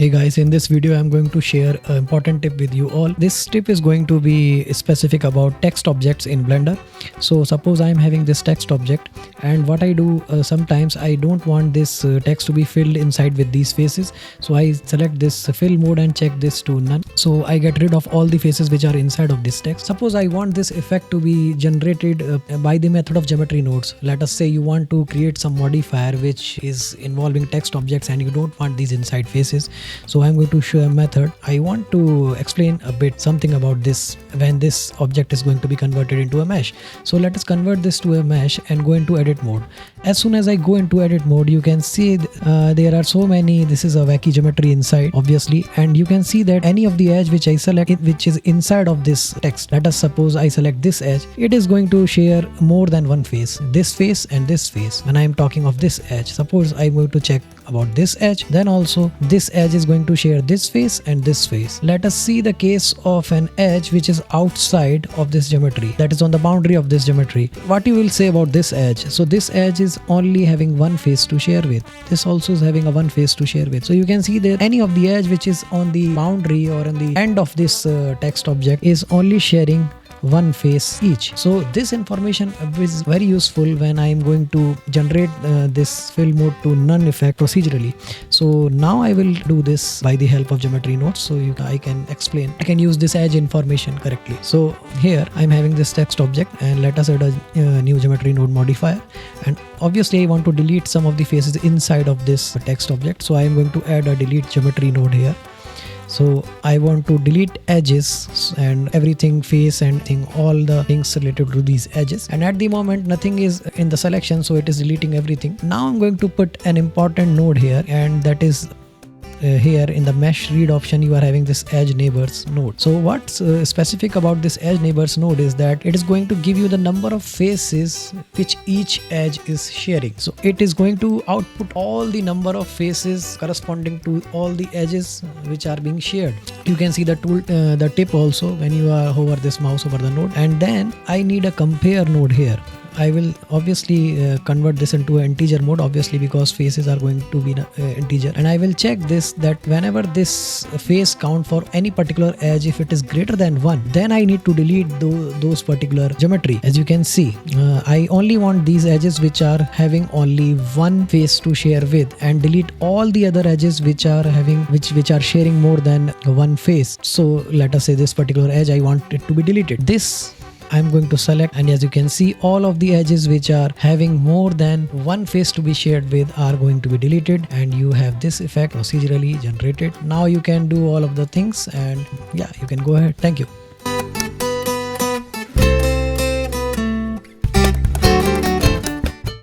Hey guys, in this video I'm going to share an important tip with you all. This tip is going to be specific about text objects in Blender. So suppose I'm having this text object, and what I do sometimes I don't want this text to be filled inside with these faces. So I select this fill mode and check this to none. So I get rid of all the faces which are inside of this text. Suppose I want this effect to be generated by the method of geometry nodes. Let us say you want to create some modifier which is involving text objects and you don't want these inside faces. So I'm going to show a method. I want to explain a bit something about this when this object is going to be converted into a mesh. So let us convert this to a mesh and go into edit mode. As soon as I go into edit mode, you can see there are so many. This is a wacky geometry inside, obviously, and you can see that any of the edge which I select, which is inside of this text. Let us suppose I select this edge. It is going to share more than one face, this face and this face. When I am talking of this edge, suppose I'm going to check about this edge, then also this edge is going to share this face and this face. Let us see the case of an edge which is outside of this geometry, that is on the boundary of this geometry. What you will say about this edge? So this edge is only having one face to share with. This also is having a one face to share with. So you can see that any of the edge which is on the boundary or on the end of this text object is only sharing one face each. So this information is very useful when I am going to generate this fill mode to none effect procedurally. So now I will do this by the help of geometry nodes, so I can explain. I can use this edge information correctly. So here I'm having this text object, and let us add a new geometry node modifier, and obviously I want to delete some of the faces inside of this text object. So I am going to add a delete geometry node here. So I want to delete edges and everything, face and all the things related to these edges. And at the moment nothing is in the selection, so it is deleting everything. Now I'm going to put an important node here, and that is here in the mesh read option you are having this edge neighbors node. So what's specific about this edge neighbors node is that it is going to give you the number of faces which each edge is sharing. So it is going to output all the number of faces corresponding to all the edges which are being shared. You can see the tool, the tip also when you are hover this mouse over the node. And then I need a compare node here. I will obviously convert this into an integer mode, obviously, because faces are going to be integer, and I will check this that whenever this face count for any particular edge, if it is greater than 1, then I need to delete those particular geometry. As you can see, I only want these edges which are having only one face to share with, and delete all the other edges which are having which are sharing more than one face. So let us say this particular edge I want it to be deleted. This I'm going to select, and as you can see, all of the edges which are having more than one face to be shared with are going to be deleted, and you have this effect procedurally generated. Now you can do all of the things, and yeah, you can go ahead. Thank you.